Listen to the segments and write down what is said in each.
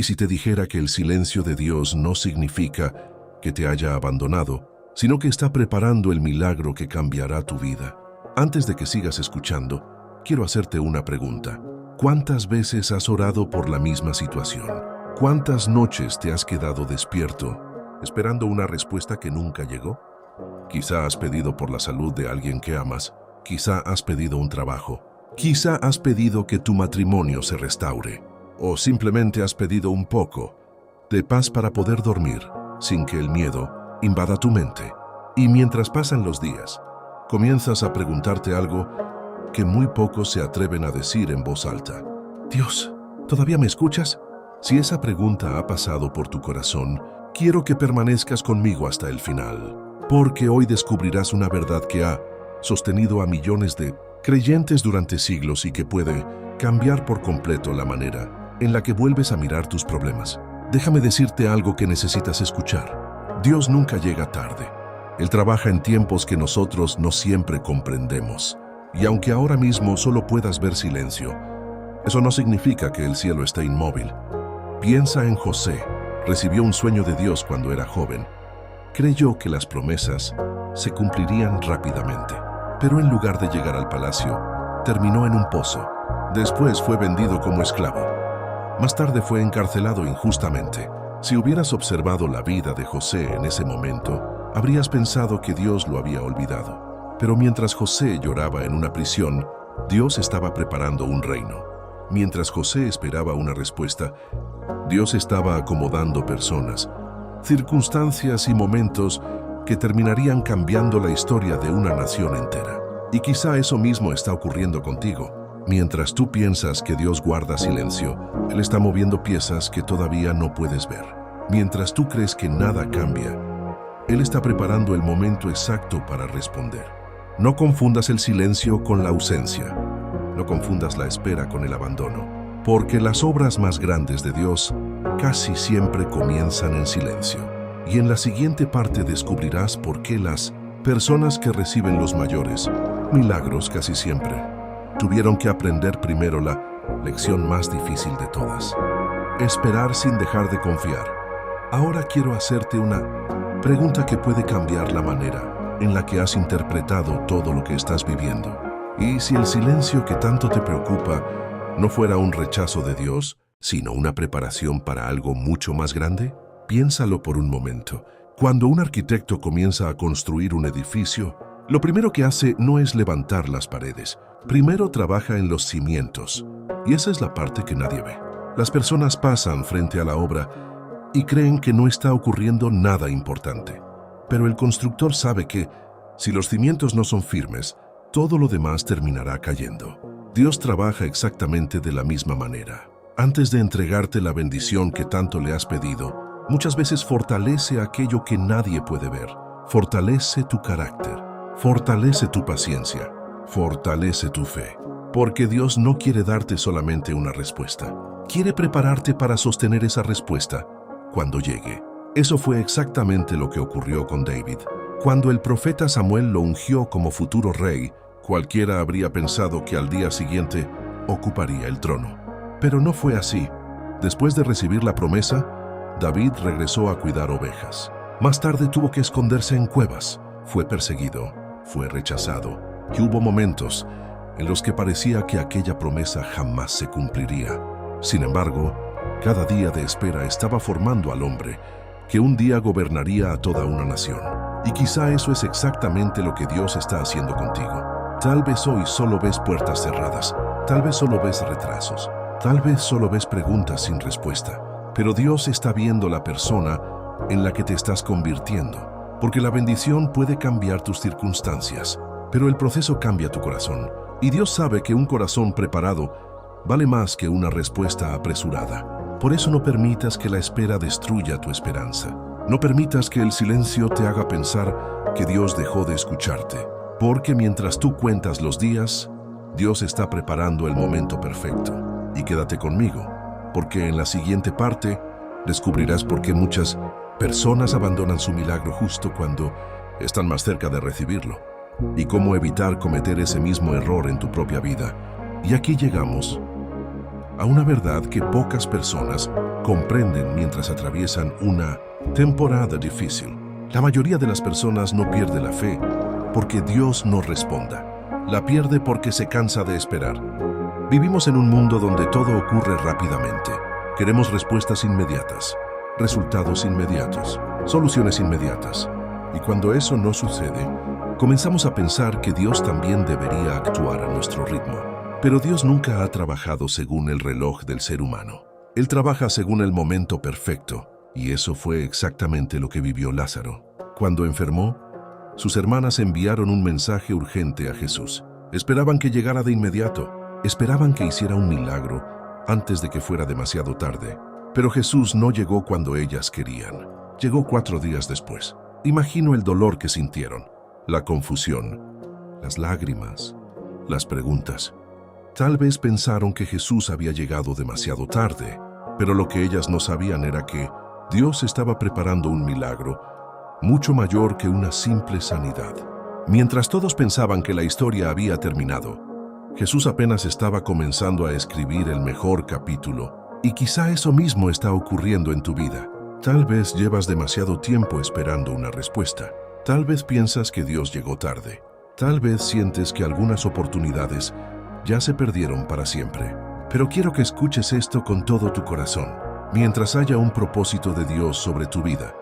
¿Y si te dijera que el silencio de Dios no significa que te haya abandonado, sino que está preparando el milagro que cambiará tu vida? Antes de que sigas escuchando, quiero hacerte una pregunta. ¿Cuántas veces has orado por la misma situación? ¿Cuántas noches te has quedado despierto, esperando una respuesta que nunca llegó? Quizá has pedido por la salud de alguien que amas, quizá has pedido un trabajo, quizá has pedido que tu matrimonio se restaure, o simplemente has pedido un poco de paz para poder dormir sin que el miedo invada tu mente. Y mientras pasan los días, comienzas a preguntarte algo que muy pocos se atreven a decir en voz alta. Dios, ¿todavía me escuchas? Si esa pregunta ha pasado por tu corazón, quiero que permanezcas conmigo hasta el final, porque hoy descubrirás una verdad que ha sostenido a millones de creyentes durante siglos y que puede cambiar por completo la manera en la que vuelves a mirar tus problemas. Déjame decirte algo que necesitas escuchar. Dios nunca llega tarde. Él trabaja en tiempos que nosotros no siempre comprendemos. Y aunque ahora mismo solo puedas ver silencio, eso no significa que el cielo esté inmóvil. Piensa en José. Recibió un sueño de Dios cuando era joven. Creyó que las promesas se cumplirían rápidamente, pero en lugar de llegar al palacio, terminó en un pozo. Después fue vendido como esclavo. Más tarde fue encarcelado injustamente. Si hubieras observado la vida de José en ese momento, habrías pensado que Dios lo había olvidado. Pero mientras José lloraba en una prisión, Dios estaba preparando un reino. Mientras José esperaba una respuesta, Dios estaba acomodando personas, circunstancias y momentos que terminarían cambiando la historia de una nación entera. Y quizá eso mismo está ocurriendo contigo. Mientras tú piensas que Dios guarda silencio, Él está moviendo piezas que todavía no puedes ver. Mientras tú crees que nada cambia, Él está preparando el momento exacto para responder. No confundas el silencio con la ausencia. No confundas la espera con el abandono. Porque las obras más grandes de Dios casi siempre comienzan en silencio. Y en la siguiente parte descubrirás por qué las personas que reciben los mayores milagros casi siempre tuvieron que aprender primero la lección más difícil de todas. Esperar sin dejar de confiar. Ahora quiero hacerte una pregunta que puede cambiar la manera en la que has interpretado todo lo que estás viviendo. Y si el silencio que tanto te preocupa no fuera un rechazo de Dios, sino una preparación para algo mucho más grande, piénsalo por un momento. Cuando un arquitecto comienza a construir un edificio, lo primero que hace no es levantar las paredes. Primero trabaja en los cimientos. Y esa es la parte que nadie ve. Las personas pasan frente a la obra y creen que no está ocurriendo nada importante. Pero el constructor sabe que, si los cimientos no son firmes, todo lo demás terminará cayendo. Dios trabaja exactamente de la misma manera. Antes de entregarte la bendición que tanto le has pedido, muchas veces fortalece aquello que nadie puede ver. Fortalece tu carácter, fortalece tu paciencia, fortalece tu fe. Porque Dios no quiere darte solamente una respuesta. Quiere prepararte para sostener esa respuesta cuando llegue. Eso fue exactamente lo que ocurrió con David. Cuando el profeta Samuel lo ungió como futuro rey, cualquiera habría pensado que al día siguiente ocuparía el trono. Pero no fue así. Después de recibir la promesa, David regresó a cuidar ovejas. Más tarde tuvo que esconderse en cuevas. Fue perseguido, fue rechazado, y hubo momentos en los que parecía que aquella promesa jamás se cumpliría. Sin embargo, cada día de espera estaba formando al hombre que un día gobernaría a toda una nación. Y quizá eso es exactamente lo que Dios está haciendo contigo. Tal vez hoy solo ves puertas cerradas, tal vez solo ves retrasos, tal vez solo ves preguntas sin respuesta. Pero Dios está viendo la persona en la que te estás convirtiendo, porque la bendición puede cambiar tus circunstancias, pero el proceso cambia tu corazón. Y Dios sabe que un corazón preparado vale más que una respuesta apresurada. Por eso no permitas que la espera destruya tu esperanza. No permitas que el silencio te haga pensar que Dios dejó de escucharte. Porque mientras tú cuentas los días, Dios está preparando el momento perfecto. Y quédate conmigo, porque en la siguiente parte descubrirás por qué muchas personas abandonan su milagro justo cuando están más cerca de recibirlo. Y cómo evitar cometer ese mismo error en tu propia vida. Y aquí llegamos a una verdad que pocas personas comprenden mientras atraviesan una temporada difícil. La mayoría de las personas no pierde la fe porque Dios no responda. La pierde porque se cansa de esperar. Vivimos en un mundo donde todo ocurre rápidamente. Queremos respuestas inmediatas, resultados inmediatos, soluciones inmediatas. Y cuando eso no sucede, comenzamos a pensar que Dios también debería actuar a nuestro ritmo. Pero Dios nunca ha trabajado según el reloj del ser humano. Él trabaja según el momento perfecto, y eso fue exactamente lo que vivió Lázaro. Cuando enfermó, sus hermanas enviaron un mensaje urgente a Jesús. Esperaban que llegara de inmediato, esperaban que hiciera un milagro antes de que fuera demasiado tarde. Pero Jesús no llegó cuando ellas querían. Llegó 4 días después. Imagino el dolor que sintieron, la confusión, las lágrimas, las preguntas. Tal vez pensaron que Jesús había llegado demasiado tarde, pero lo que ellas no sabían era que Dios estaba preparando un milagro mucho mayor que una simple sanidad. Mientras todos pensaban que la historia había terminado, Jesús apenas estaba comenzando a escribir el mejor capítulo, y quizá eso mismo está ocurriendo en tu vida. Tal vez llevas demasiado tiempo esperando una respuesta. Tal vez piensas que Dios llegó tarde. Tal vez sientes que algunas oportunidades ya se perdieron para siempre. Pero quiero que escuches esto con todo tu corazón. Mientras haya un propósito de Dios sobre tu vida,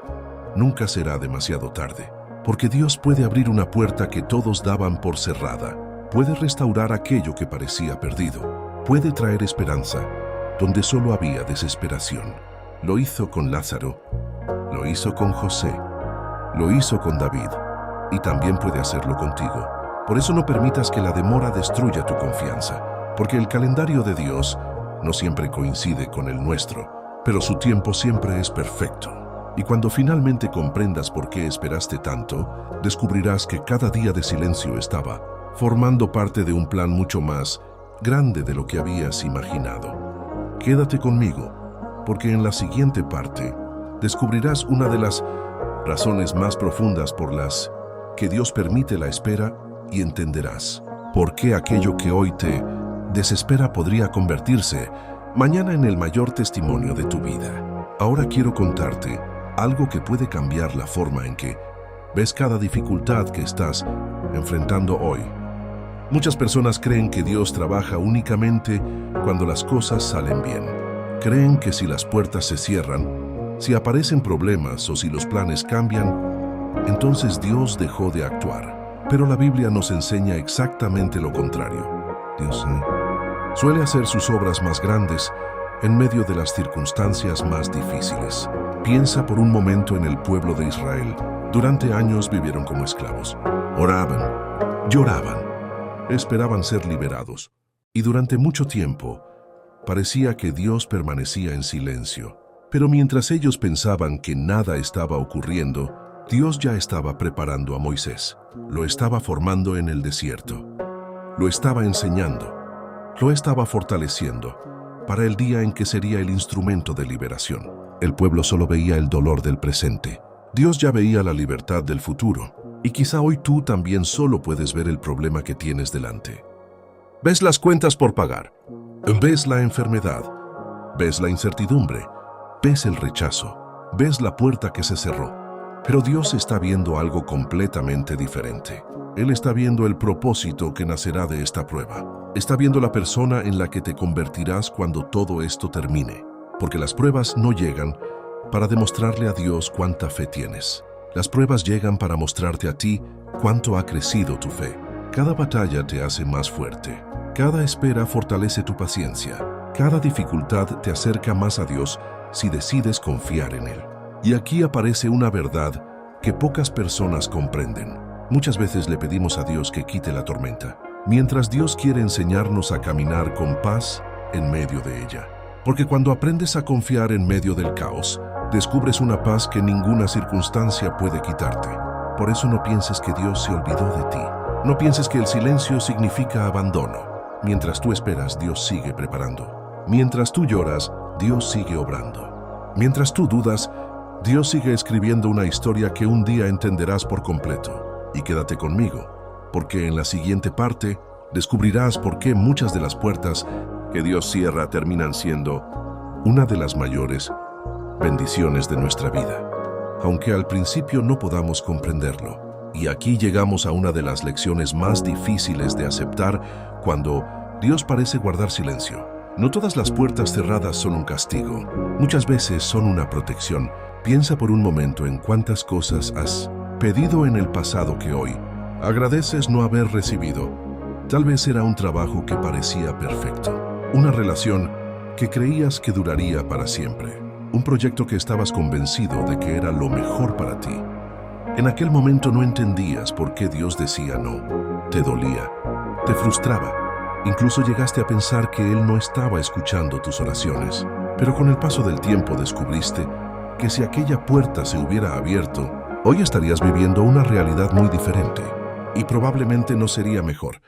nunca será demasiado tarde. Porque Dios puede abrir una puerta que todos daban por cerrada. Puede restaurar aquello que parecía perdido. Puede traer esperanza donde solo había desesperación. Lo hizo con Lázaro, lo hizo con José, lo hizo con David, y también puede hacerlo contigo. Por eso no permitas que la demora destruya tu confianza, porque el calendario de Dios no siempre coincide con el nuestro, pero su tiempo siempre es perfecto. Y cuando finalmente comprendas por qué esperaste tanto, descubrirás que cada día de silencio estaba formando parte de un plan mucho más grande de lo que habías imaginado. Quédate conmigo, porque en la siguiente parte descubrirás una de las razones más profundas por las que Dios permite la espera, y entenderás por qué aquello que hoy te desespera podría convertirse mañana en el mayor testimonio de tu vida. Ahora quiero contarte algo que puede cambiar la forma en que ves cada dificultad que estás enfrentando hoy. Muchas personas creen que Dios trabaja únicamente cuando las cosas salen bien. Creen que si las puertas se cierran, si aparecen problemas o si los planes cambian, entonces Dios dejó de actuar. Pero la Biblia nos enseña exactamente lo contrario. Dios suele hacer sus obras más grandes en medio de las circunstancias más difíciles. Piensa por un momento en el pueblo de Israel. Durante años vivieron como esclavos. Oraban, lloraban, esperaban ser liberados. Y durante mucho tiempo, parecía que Dios permanecía en silencio. Pero mientras ellos pensaban que nada estaba ocurriendo, Dios ya estaba preparando a Moisés. Lo estaba formando en el desierto. Lo estaba enseñando. Lo estaba fortaleciendo para el día en que sería el instrumento de liberación. El pueblo solo veía el dolor del presente. Dios ya veía la libertad del futuro. Y quizá hoy tú también solo puedes ver el problema que tienes delante. Ves las cuentas por pagar. Ves la enfermedad. Ves la incertidumbre. Ves el rechazo. Ves la puerta que se cerró. Pero Dios está viendo algo completamente diferente. Él está viendo el propósito que nacerá de esta prueba. Está viendo la persona en la que te convertirás cuando todo esto termine. Porque las pruebas no llegan para demostrarle a Dios cuánta fe tienes. Las pruebas llegan para mostrarte a ti cuánto ha crecido tu fe. Cada batalla te hace más fuerte. Cada espera fortalece tu paciencia. Cada dificultad te acerca más a Dios si decides confiar en Él. Y aquí aparece una verdad que pocas personas comprenden. Muchas veces le pedimos a Dios que quite la tormenta, mientras Dios quiere enseñarnos a caminar con paz en medio de ella. Porque cuando aprendes a confiar en medio del caos, descubres una paz que ninguna circunstancia puede quitarte. Por eso no pienses que Dios se olvidó de ti. No pienses que el silencio significa abandono. Mientras tú esperas, Dios sigue preparando. Mientras tú lloras, Dios sigue obrando. Mientras tú dudas, Dios sigue escribiendo una historia que un día entenderás por completo. Y quédate conmigo, porque en la siguiente parte descubrirás por qué muchas de las puertas que Dios cierra terminan siendo una de las mayores bendiciones de nuestra vida, aunque al principio no podamos comprenderlo. Y aquí llegamos a una de las lecciones más difíciles de aceptar cuando Dios parece guardar silencio. No todas las puertas cerradas son un castigo. Muchas veces son una protección. Piensa por un momento en cuántas cosas has pedido en el pasado que hoy agradeces no haber recibido. Tal vez era un trabajo que parecía perfecto, una relación que creías que duraría para siempre, un proyecto que estabas convencido de que era lo mejor para ti. En aquel momento no entendías por qué Dios decía no. Te dolía, te frustraba. Incluso llegaste a pensar que Él no estaba escuchando tus oraciones. Pero con el paso del tiempo descubriste que si aquella puerta se hubiera abierto, hoy estarías viviendo una realidad muy diferente. Y probablemente no sería mejor.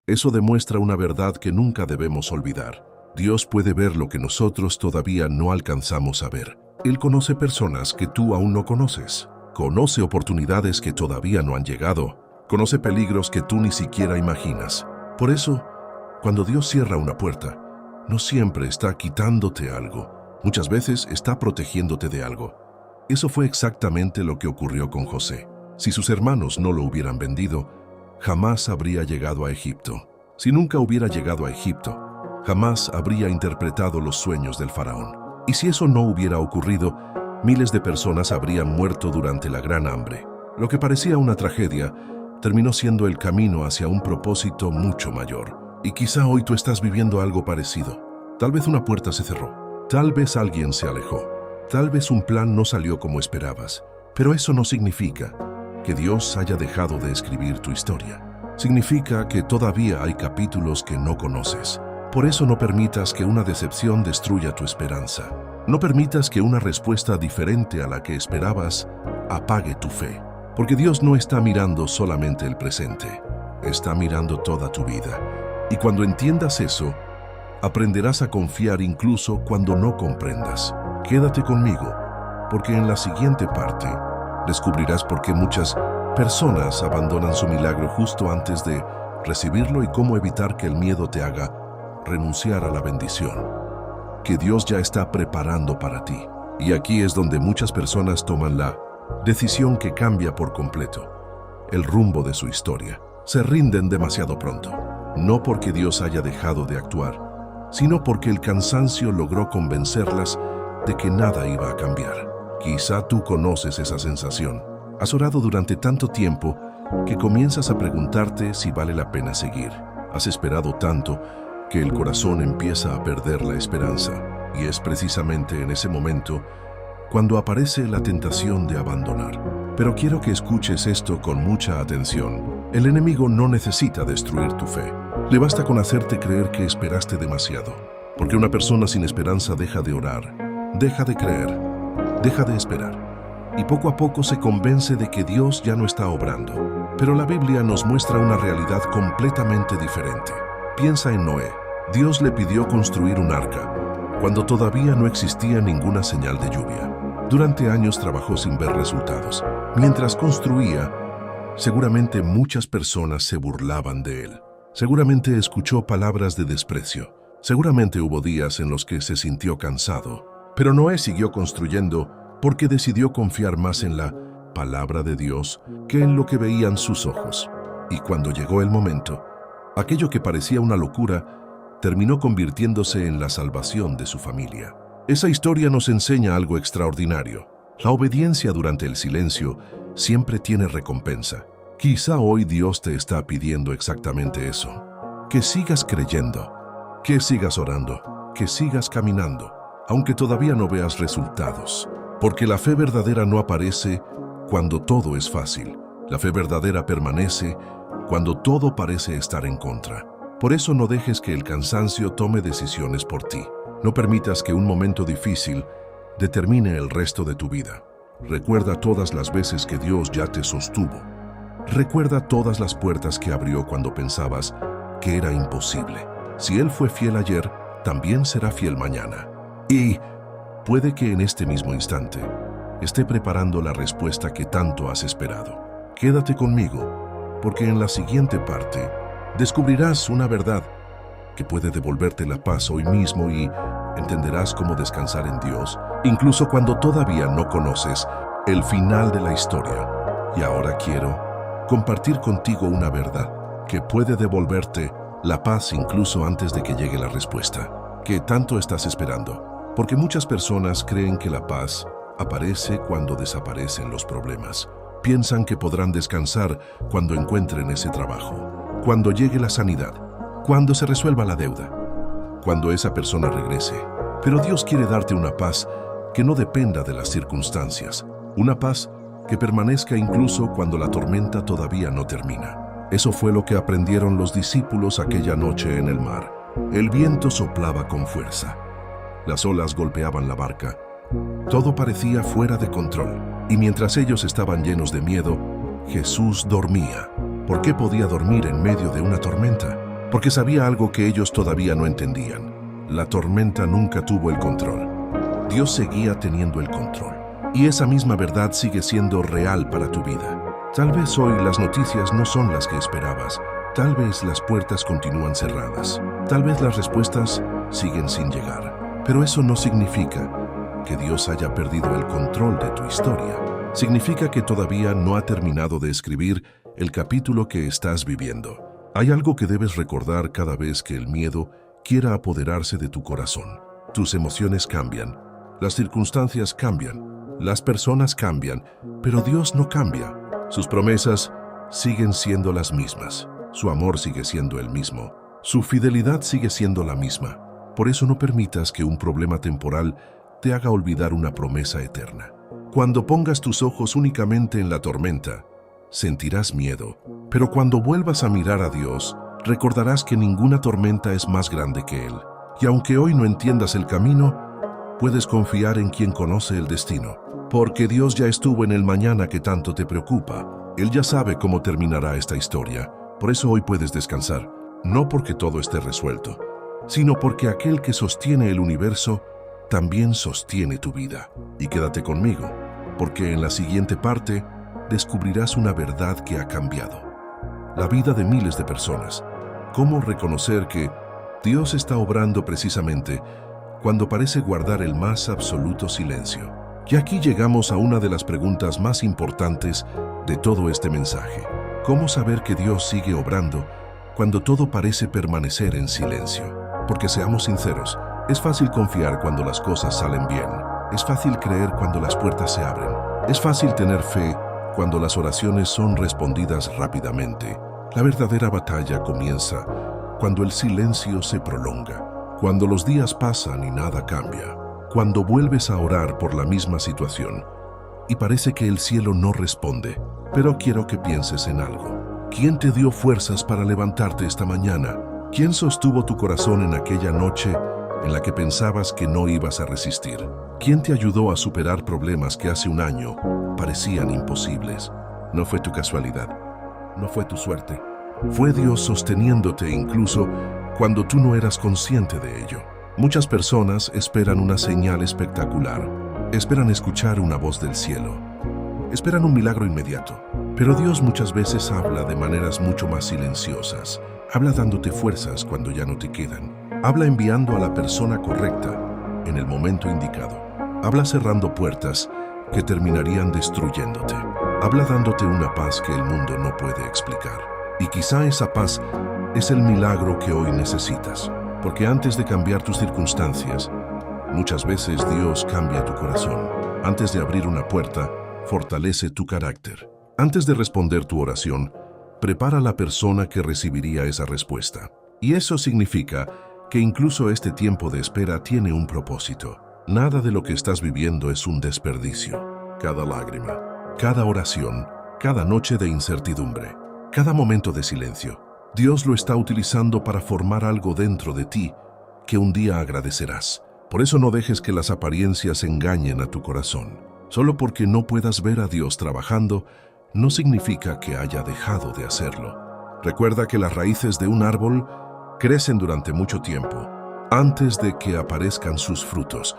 Eso demuestra una verdad que nunca debemos olvidar. Dios puede ver lo que nosotros todavía no alcanzamos a ver. Él conoce personas que tú aún no conoces. Conoce oportunidades que todavía no han llegado. Conoce peligros que tú ni siquiera imaginas. Por eso, cuando Dios cierra una puerta, no siempre está quitándote algo. Muchas veces está protegiéndote de algo. Eso fue exactamente lo que ocurrió con José. Si sus hermanos no lo hubieran vendido, jamás habría llegado a Egipto. Si nunca hubiera llegado a Egipto, jamás habría interpretado los sueños del faraón. Y si eso no hubiera ocurrido, miles de personas habrían muerto durante la gran hambre. Lo que parecía una tragedia terminó siendo el camino hacia un propósito mucho mayor. Y quizá hoy tú estás viviendo algo parecido. Tal vez una puerta se cerró. Tal vez alguien se alejó. Tal vez un plan no salió como esperabas. Pero eso no significa que Dios haya dejado de escribir tu historia. Significa que todavía hay capítulos que no conoces. Por eso no permitas que una decepción destruya tu esperanza. No permitas que una respuesta diferente a la que esperabas apague tu fe. Porque Dios no está mirando solamente el presente, está mirando toda tu vida. Y cuando entiendas eso, aprenderás a confiar incluso cuando no comprendas. Quédate conmigo, porque en la siguiente parte descubrirás por qué muchas personas abandonan su milagro justo antes de recibirlo y cómo evitar que el miedo te haga renunciar a la bendición que Dios ya está preparando para ti. Y aquí es donde muchas personas toman la decisión que cambia por completo el rumbo de su historia. Se rinden demasiado pronto, no porque Dios haya dejado de actuar, sino porque el cansancio logró convencerlas de que nada iba a cambiar. Quizá tú conoces esa sensación. Has orado durante tanto tiempo que comienzas a preguntarte si vale la pena seguir. Has esperado tanto que el corazón empieza a perder la esperanza. Y es precisamente en ese momento cuando aparece la tentación de abandonar. Pero quiero que escuches esto con mucha atención. El enemigo no necesita destruir tu fe. Le basta con hacerte creer que esperaste demasiado. Porque una persona sin esperanza deja de orar, deja de creer, deja de esperar. Y poco a poco se convence de que Dios ya no está obrando. Pero la Biblia nos muestra una realidad completamente diferente. Piensa en Noé. Dios le pidió construir un arca cuando todavía no existía ninguna señal de lluvia. Durante años trabajó sin ver resultados. Mientras construía, seguramente muchas personas se burlaban de él. Seguramente escuchó palabras de desprecio. Seguramente hubo días en los que se sintió cansado. Pero Noé siguió construyendo porque decidió confiar más en la palabra de Dios que en lo que veían sus ojos. Y cuando llegó el momento, aquello que parecía una locura terminó convirtiéndose en la salvación de su familia. Esa historia nos enseña algo extraordinario. La obediencia durante el silencio siempre tiene recompensa. Quizá hoy Dios te está pidiendo exactamente eso. Que sigas creyendo, que sigas orando, que sigas caminando, aunque todavía no veas resultados. Porque la fe verdadera no aparece cuando todo es fácil. La fe verdadera permanece cuando todo parece estar en contra. Por eso no dejes que el cansancio tome decisiones por ti. No permitas que un momento difícil determine el resto de tu vida. Recuerda todas las veces que Dios ya te sostuvo. Recuerda todas las puertas que abrió cuando pensabas que era imposible. Si Él fue fiel ayer, también será fiel mañana. Y puede que en este mismo instante esté preparando la respuesta que tanto has esperado. Quédate conmigo, porque en la siguiente parte descubrirás una verdad que puede devolverte la paz hoy mismo y entenderás cómo descansar en Dios, incluso cuando todavía no conoces el final de la historia. Y ahora quiero compartir contigo una verdad que puede devolverte la paz incluso antes de que llegue la respuesta que tanto estás esperando. Porque muchas personas creen que la paz aparece cuando desaparecen los problemas. Piensan que podrán descansar cuando encuentren ese trabajo, cuando llegue la sanidad, cuando se resuelva la deuda, cuando esa persona regrese. Pero Dios quiere darte una paz que no dependa de las circunstancias, una paz que permanezca incluso cuando la tormenta todavía no termina. Eso fue lo que aprendieron los discípulos aquella noche en el mar. El viento soplaba con fuerza. Las olas golpeaban la barca. Todo parecía fuera de control. Y mientras ellos estaban llenos de miedo, Jesús dormía. ¿Por qué podía dormir en medio de una tormenta? Porque sabía algo que ellos todavía no entendían. La tormenta nunca tuvo el control. Dios seguía teniendo el control. Y esa misma verdad sigue siendo real para tu vida. Tal vez hoy las noticias no son las que esperabas. Tal vez las puertas continúan cerradas. Tal vez las respuestas siguen sin llegar. Pero eso no significa que Dios haya perdido el control de tu historia. Significa que todavía no ha terminado de escribir el capítulo que estás viviendo. Hay algo que debes recordar cada vez que el miedo quiera apoderarse de tu corazón. Tus emociones cambian, las circunstancias cambian, las personas cambian, pero Dios no cambia. Sus promesas siguen siendo las mismas. Su amor sigue siendo el mismo. Su fidelidad sigue siendo la misma. Por eso no permitas que un problema temporal te haga olvidar una promesa eterna. Cuando pongas tus ojos únicamente en la tormenta, sentirás miedo. Pero cuando vuelvas a mirar a Dios, recordarás que ninguna tormenta es más grande que Él. Y aunque hoy no entiendas el camino, puedes confiar en quien conoce el destino. Porque Dios ya estuvo en el mañana que tanto te preocupa. Él ya sabe cómo terminará esta historia. Por eso hoy puedes descansar. No porque todo esté resuelto, sino porque aquel que sostiene el universo también sostiene tu vida. Y quédate conmigo, porque en la siguiente parte descubrirás una verdad que ha cambiado la vida de miles de personas. Cómo reconocer que Dios está obrando precisamente cuando parece guardar el más absoluto silencio. Y aquí llegamos a una de las preguntas más importantes de todo este mensaje. ¿Cómo saber que Dios sigue obrando cuando todo parece permanecer en silencio? Porque seamos sinceros, es fácil confiar cuando las cosas salen bien. Es fácil creer cuando las puertas se abren. Es fácil tener fe cuando las oraciones son respondidas rápidamente. La verdadera batalla comienza cuando el silencio se prolonga, cuando los días pasan y nada cambia, cuando vuelves a orar por la misma situación y parece que el cielo no responde. Pero quiero que pienses en algo. ¿Quién te dio fuerzas para levantarte esta mañana? ¿Quién sostuvo tu corazón en aquella noche en la que pensabas que no ibas a resistir? ¿Quién te ayudó a superar problemas que hace un año parecían imposibles? No fue tu casualidad, no fue tu suerte. Fue Dios sosteniéndote incluso cuando tú no eras consciente de ello. Muchas personas esperan una señal espectacular, esperan escuchar una voz del cielo, esperan un milagro inmediato. Pero Dios muchas veces habla de maneras mucho más silenciosas. Habla dándote fuerzas cuando ya no te quedan. Habla enviando a la persona correcta en el momento indicado. Habla cerrando puertas que terminarían destruyéndote. Habla dándote una paz que el mundo no puede explicar. Y quizá esa paz es el milagro que hoy necesitas. Porque antes de cambiar tus circunstancias, muchas veces Dios cambia tu corazón. Antes de abrir una puerta, fortalece tu carácter. Antes de responder tu oración, prepara a la persona que recibiría esa respuesta. Y eso significa que incluso este tiempo de espera tiene un propósito. Nada de lo que estás viviendo es un desperdicio. Cada lágrima, cada oración, cada noche de incertidumbre, cada momento de silencio, Dios lo está utilizando para formar algo dentro de ti que un día agradecerás. Por eso no dejes que las apariencias engañen a tu corazón. Solo porque no puedas ver a Dios trabajando, no significa que haya dejado de hacerlo. Recuerda que las raíces de un árbol crecen durante mucho tiempo, antes de que aparezcan sus frutos.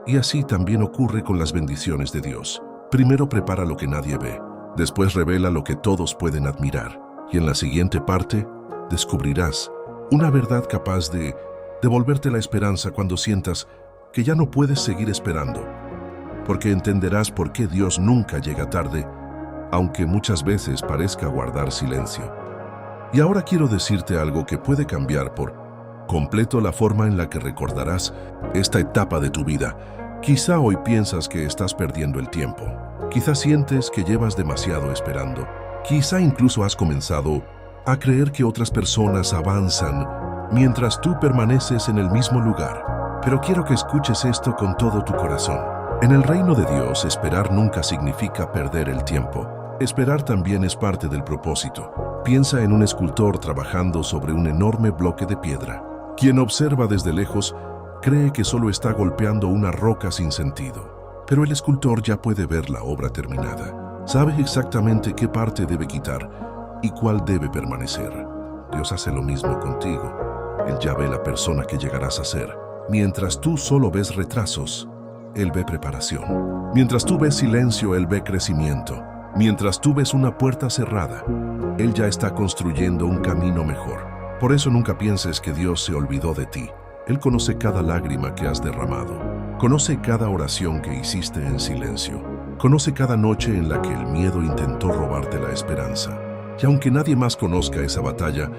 Y así también ocurre con las bendiciones de Dios. Primero prepara lo que nadie ve, después revela lo que todos pueden admirar. Y en la siguiente parte, descubrirás una verdad capaz de devolverte la esperanza cuando sientas que ya no puedes seguir esperando, porque entenderás por qué Dios nunca llega tarde, aunque muchas veces parezca guardar silencio. Y ahora quiero decirte algo que puede cambiar por completo la forma en la que recordarás esta etapa de tu vida. Quizá hoy piensas que estás perdiendo el tiempo. Quizá sientes que llevas demasiado esperando. Quizá incluso has comenzado a creer que otras personas avanzan mientras tú permaneces en el mismo lugar. Pero quiero que escuches esto con todo tu corazón. En el reino de Dios, esperar nunca significa perder el tiempo. Esperar también es parte del propósito. Piensa en un escultor trabajando sobre un enorme bloque de piedra. Quien observa desde lejos cree que solo está golpeando una roca sin sentido. Pero el escultor ya puede ver la obra terminada. Sabe exactamente qué parte debe quitar y cuál debe permanecer. Dios hace lo mismo contigo. Él ya ve la persona que llegarás a ser. Mientras tú solo ves retrasos, Él ve preparación. Mientras tú ves silencio, Él ve crecimiento. Mientras tú ves una puerta cerrada, Él ya está construyendo un camino mejor. Por eso nunca pienses que Dios se olvidó de ti. Él conoce cada lágrima que has derramado. Conoce cada oración que hiciste en silencio. Conoce cada noche en la que el miedo intentó robarte la esperanza. Y aunque nadie más conozca esa batalla,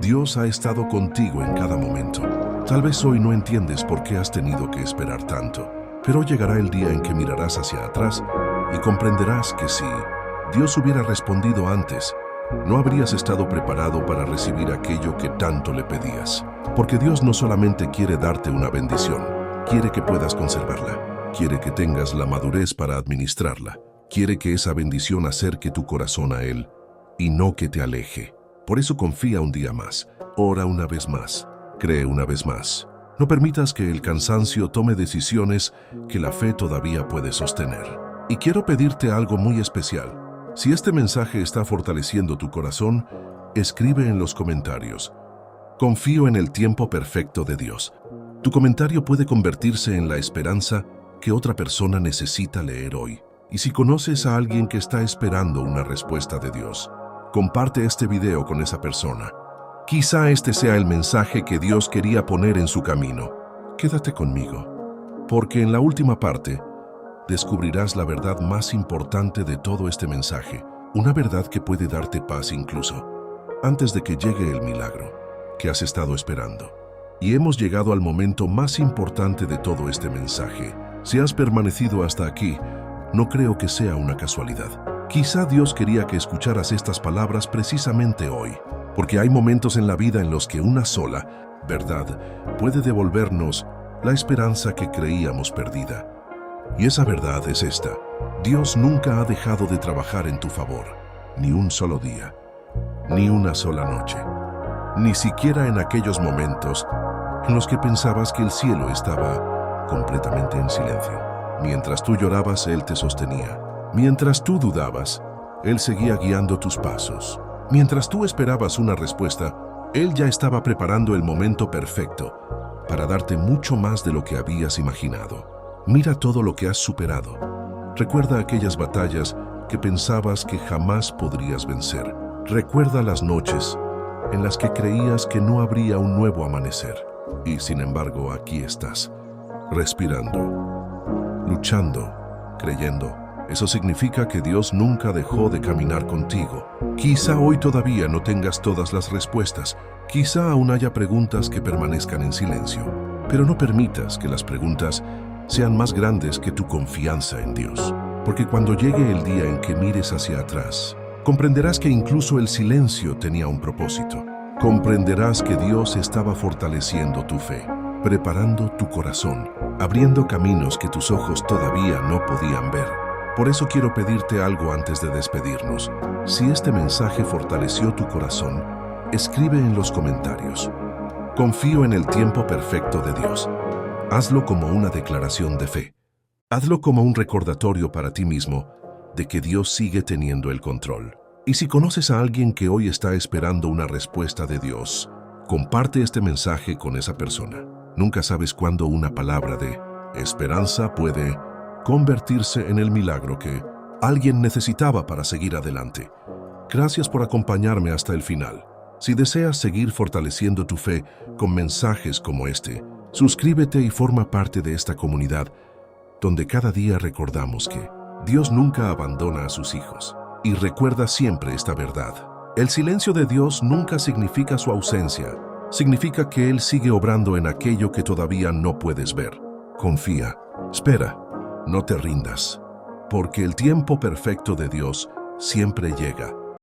Dios ha estado contigo en cada momento. Tal vez hoy no entiendes por qué has tenido que esperar tanto, pero llegará el día en que mirarás hacia atrás y comprenderás que si Dios hubiera respondido antes, no habrías estado preparado para recibir aquello que tanto le pedías. Porque Dios no solamente quiere darte una bendición, quiere que puedas conservarla, quiere que tengas la madurez para administrarla, quiere que esa bendición acerque tu corazón a Él y no que te aleje. Por eso confía un día más, ora una vez más, cree una vez más. No permitas que el cansancio tome decisiones que la fe todavía puede sostener. Y quiero pedirte algo muy especial. Si este mensaje está fortaleciendo tu corazón, escribe en los comentarios: confío en el tiempo perfecto de Dios. Tu comentario puede convertirse en la esperanza que otra persona necesita leer hoy. Y si conoces a alguien que está esperando una respuesta de Dios, comparte este video con esa persona. Quizá este sea el mensaje que Dios quería poner en su camino. Quédate conmigo, porque en la última parte descubrirás la verdad más importante de todo este mensaje, una verdad que puede darte paz incluso antes de que llegue el milagro que has estado esperando. Y hemos llegado al momento más importante de todo este mensaje. Si has permanecido hasta aquí, no creo que sea una casualidad. Quizá Dios quería que escucharas estas palabras precisamente hoy, porque hay momentos en la vida en los que una sola verdad puede devolvernos la esperanza que creíamos perdida. Y esa verdad es esta: Dios nunca ha dejado de trabajar en tu favor, ni un solo día, ni una sola noche, ni siquiera en aquellos momentos en los que pensabas que el cielo estaba completamente en silencio. Mientras tú llorabas, Él te sostenía. Mientras tú dudabas, Él seguía guiando tus pasos. Mientras tú esperabas una respuesta, Él ya estaba preparando el momento perfecto para darte mucho más de lo que habías imaginado. Mira todo lo que has superado. Recuerda aquellas batallas que pensabas que jamás podrías vencer. Recuerda las noches en las que creías que no habría un nuevo amanecer. Y sin embargo, aquí estás, respirando, luchando, creyendo. Eso significa que Dios nunca dejó de caminar contigo. Quizá hoy todavía no tengas todas las respuestas. Quizá aún haya preguntas que permanezcan en silencio. Pero no permitas que las preguntas sean más grandes que tu confianza en Dios. Porque cuando llegue el día en que mires hacia atrás, comprenderás que incluso el silencio tenía un propósito. Comprenderás que Dios estaba fortaleciendo tu fe, preparando tu corazón, abriendo caminos que tus ojos todavía no podían ver. Por eso quiero pedirte algo antes de despedirnos. Si este mensaje fortaleció tu corazón, escribe en los comentarios: confío en el tiempo perfecto de Dios. Hazlo como una declaración de fe. Hazlo como un recordatorio para ti mismo de que Dios sigue teniendo el control. Y si conoces a alguien que hoy está esperando una respuesta de Dios, comparte este mensaje con esa persona. Nunca sabes cuándo una palabra de esperanza puede convertirse en el milagro que alguien necesitaba para seguir adelante. Gracias por acompañarme hasta el final. Si deseas seguir fortaleciendo tu fe con mensajes como este, suscríbete y forma parte de esta comunidad donde cada día recordamos que Dios nunca abandona a sus hijos. Y recuerda siempre esta verdad. El silencio de Dios nunca significa su ausencia. Significa que Él sigue obrando en aquello que todavía no puedes ver. Confía, espera, no te rindas, porque el tiempo perfecto de Dios siempre llega.